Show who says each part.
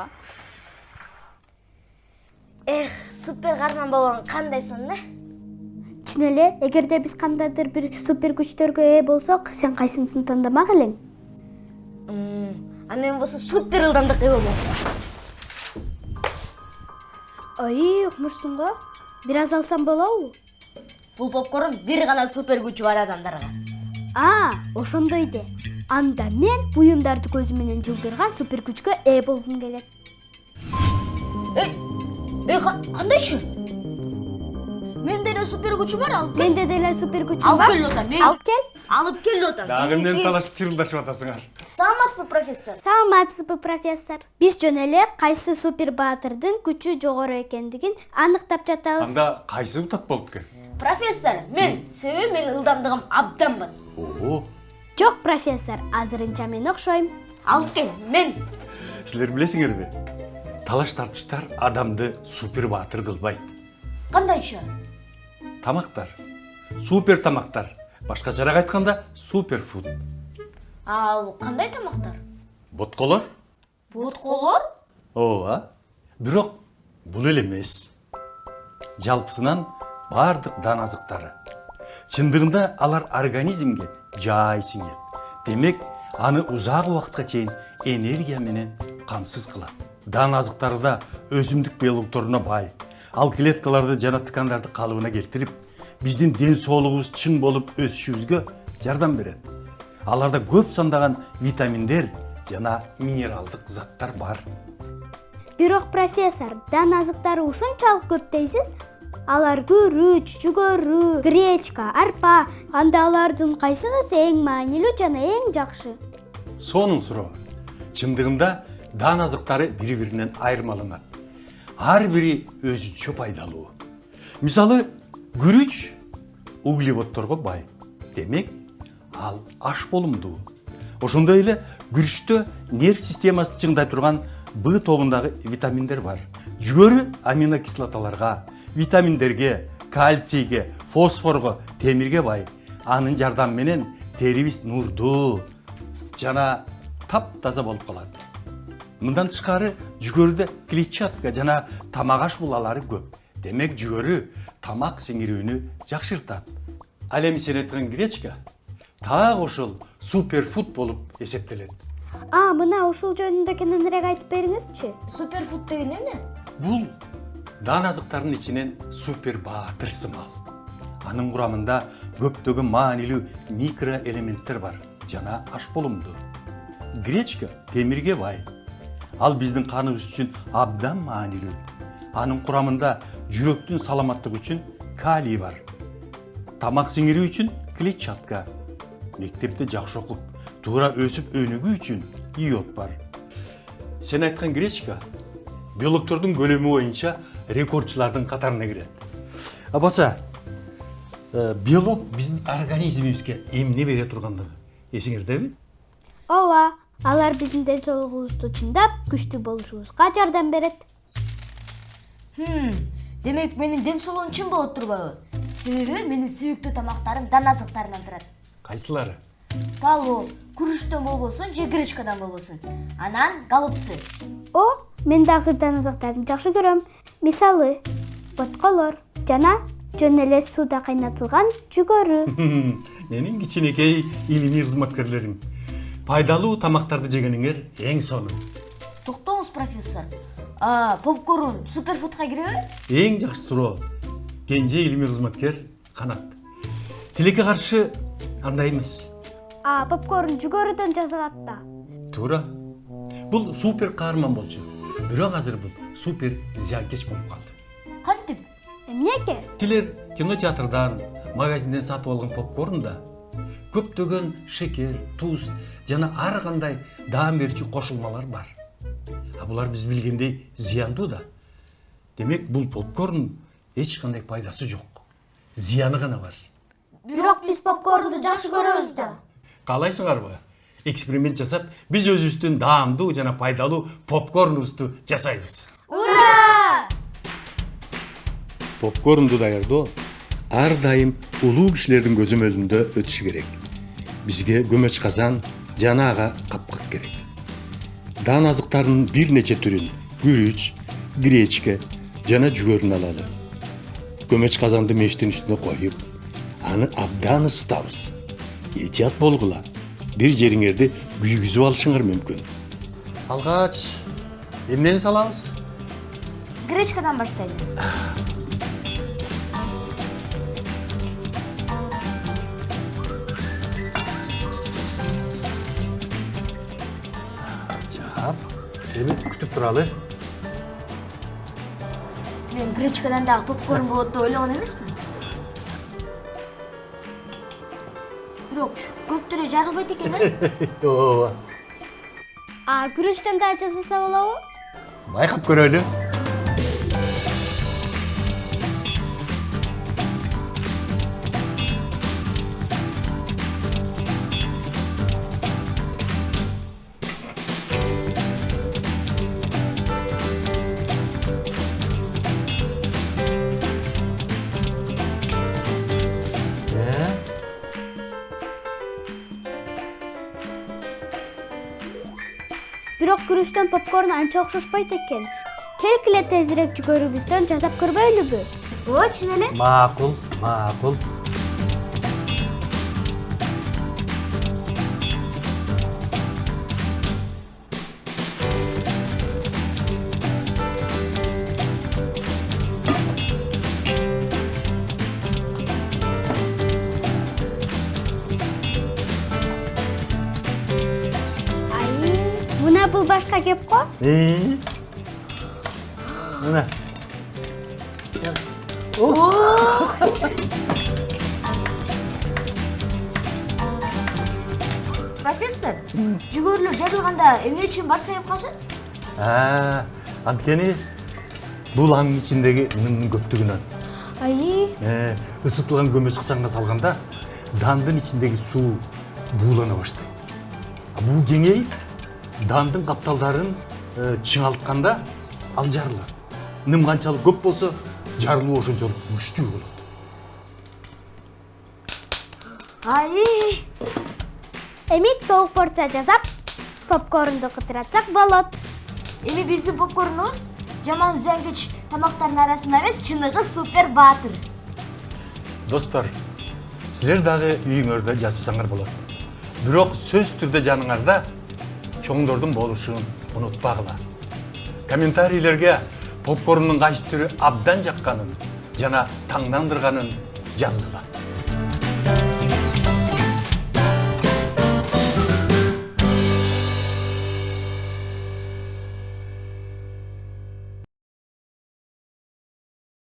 Speaker 1: ага.
Speaker 2: Супер каарман болгон кандай сонун,
Speaker 3: Чын эле, эгерде биз кандайдыр бир супер күчтөргө ээ болсок, сен кайсынысын тандамак элең?
Speaker 2: Аны болсо супер ылдамдыкка ээ болмок.
Speaker 3: Ой, укмушсуң го. Бир аз алсам болобу?
Speaker 2: Бул попкорн бир гана супер күчү бар адамдарга.
Speaker 3: Ошондой де. Анда мен буюмдарды көзү менен жылдырган супер күчкө ээ болгум келет.
Speaker 2: Кандайчы? Менде эле супер күчү бар, алып кел.
Speaker 3: Менде деле супер күчүм
Speaker 2: Алып
Speaker 3: бар.
Speaker 2: кел атам.
Speaker 3: Алып кел.
Speaker 2: Алып кел атам.
Speaker 4: Дагы эмнени талашып чырылдашып атасыңар?
Speaker 2: Саламатсызбы, профессор?
Speaker 3: Саламатсызбы, профессор. Биз жөн эле кайсы супер баатырдын күчү жогору экендигин аныктап жатабыз.
Speaker 4: Анда кайсы утат болуп экен?
Speaker 2: Профессор, себеби менин ылдамдыгым абдан бар.
Speaker 4: Оо,
Speaker 3: Жок, профессор, азырынча мен окшойм.
Speaker 2: Алып кел, мен.
Speaker 4: силер билесиңерби? Талаш тартыштар адамды супер баатыр кылбайт.
Speaker 2: Кандайчы?
Speaker 4: Тамактар, супер тамактар. Башкачараак айтканда супер фуд.
Speaker 2: Ал кандай тамактар?
Speaker 4: Ботколор?
Speaker 2: Ботколор?
Speaker 4: Ооба. Бирок бул эле эмес. Жалпысынан бардык дан азыктары. Чындыгында алар организмге жай сиңет. Демек, аны узак убакытка чейин энергия менен камсыз кылат. Дан азыктары да өсүмдүк белокторуна бай. Ал клеткаларды жана ткандарды калыбына келтирип, биздин ден соолугубуз чың болуп өсүшүбүзгө жардам берет. Аларда көп сандаган витаминдер жана минералдык заттар бар.
Speaker 3: Бирок, профессор, дан азыктары ушунчалык көп дейсиз? Алар күрүч, жүгөрү, гречка, арпа. Анда алардын кайсынысы эң маанилүү жана эң жакшы?
Speaker 4: Сонун суроо. Чындыгында дан азыктары бири-биринен айырмаланат. Ар бири өзүнчө пайдалуу. Мисалы, күрүч углеводдорго бай. Демек, ал аш болумдуу. Ошондой эле күрүчтө нерв системасын чыңдай турган Б тобундагы витаминдер бар. Жүгөрү аминокислоталарга, витаминдерге, кальцийге, фосфорго, темирге бай. Анын жардамы менен терибиз нурдуу жана таптаза болуп калат. Мындан тышкары жүгөрүдө клетчатка жана тамак аш булалары көп. Демек жүгөрү тамак сиңирүүнү жакшыртат. Ал эми сен айткан гречка так ошол суперфуд болуп эсептелет.
Speaker 3: Мына ушул жөнүндө кененирээк айтып бериңизчи.
Speaker 2: Суперфуд деген эмне?
Speaker 4: Бул дан азыктардын ичинен супер баатыр сымал. Анын курамында көптөгөн маанилүү микроэлементтер бар жана аш болумдуу. Гречка темирге бай. Ал биздин каныбыз үчүн абдан маанилүү. Анын курамында жүрөктүн саламаттыгы үчүн калий бар. Тамак сиңирүү үчүн клетчатка. Мектепте жакшы окуп, туура өсүп өнүгүү үчүн иод бар. Сен айткан гречка белоктордун көлөмү боюнча рекордчулардын катарына кирет. Баса, белок биздин организмибизге эмне бере тургандыгы эсиңердеби?
Speaker 3: Ооба, алар биздин ден соолугубузду чыңдап, күчтүү болушубузга жардам берет.
Speaker 2: Демек менин ден соолугум чын болот турбайбы? Себеби менин сүйүктүү тамактарым дан азыктарынан турат.
Speaker 4: Кайсылары?
Speaker 2: Палу, күрүчтөн болбосун же гречкадан болбосун. Анан голубцы.
Speaker 3: Мен дагы дан азыктарды жакшы көрөм. Мисалы, ботколор жана жөн эле сууда кайнатылган жүгөрү.
Speaker 4: Менин кичинекей илимий кызматкерлерим. Пайдалуу тамактарды жегениңер эң сонун.
Speaker 2: Токтоңуз, профессор. Попкорн суперфудка киреби?
Speaker 4: Эң жакшы суроо. Кенже илимий кызматкер Канат. Тилекке каршы андай эмес.
Speaker 3: Попкорн жүгөрүдөн жасалат да.
Speaker 4: Туура. Бул супер каарман болчу. Бирок азыр бул супер зыянкеч болуп калды.
Speaker 2: Кантип?
Speaker 3: Эмнеге?
Speaker 4: Тилер кинотеатрдан, магазинден сатып алган попкорнда көптөгөн шекер, туз жана ар кандай даам берүүчү кошулмалар бар. Булар биз билгендей зыяндуу да. Демек бул попкорн эч кандай пайдасы жок. Зыяны гана бар.
Speaker 2: Бирок биз попкорнду жакшы көрөбүз да.
Speaker 4: Каалайсыңарбы? Эксперимент жасап, биз өзүбүздүн даамдуу жана пайдалуу попкорнубузду жасайбыз.
Speaker 2: Ура!
Speaker 4: Попкорнду даярдоо ар дайым улуу кишилердин көзөмөлүндө өтүшү керек. Бизге көмөч казан жана ага капкак керек. дан азыктарынын бир нече түрүн күрүч, гречка жана жүгөрүн алалы. Көмөч казанды мештин үстүнө коюп, аны абдан ысытабыз. Этият болгула. Бир жериңерди күйгүзүп алышыңар мүмкүн. Алгач, эмнени салабыз?
Speaker 2: Гречкадан баштайлы.
Speaker 4: Жап, эми күтүп туралы.
Speaker 2: Мен гречкадан дагы попкорн болот деп ойлогон эмесмин. Бирок көп деле жарылбайт экен,
Speaker 4: Ооба.
Speaker 3: Күрүчтөн да жасаса болобу?
Speaker 4: Байкап көрөлү.
Speaker 3: Бирок күрүчтөн попкорн анча окшошпойт экен. Келгиле тезирээк жүгөрүбүздөн жасап көрбөйлүбү?
Speaker 2: Ооба, чын эле.
Speaker 4: Макул, макул.
Speaker 3: Мына бул башка кеп го.
Speaker 4: Мына.
Speaker 2: Профессор, жүгөрүлөр жарылганда эмне үчүн бар сайып калышат?
Speaker 4: Анткени бул анын ичиндеги нымдын көптүгүнөн. Isıtылган көмөч кысаңга салганда дандын ичиндеги суу буулана баштайт. Бул кеңейип дандын капталдарын чыңалтканда ал жарылат. Ным канчалык көп болсо, жарылуу ошончолук күчтүү болот.
Speaker 3: Эми толук порция жасап, попкорнду кытыратсак болот.
Speaker 2: Эми биздин попкорнубуз жаман зеңгич тамактардын арасында эмес, чыныгы супер баатыр.
Speaker 4: Достор, силер дагы үйүңөрдө жасасаңар болот. Бирок сөз түрдө жаныңарда чоңдордун болушун унутпагыла. Комментарийлерге попкорндун кайсы түрү абдан жакканын жана таңдандырганын жазгыла.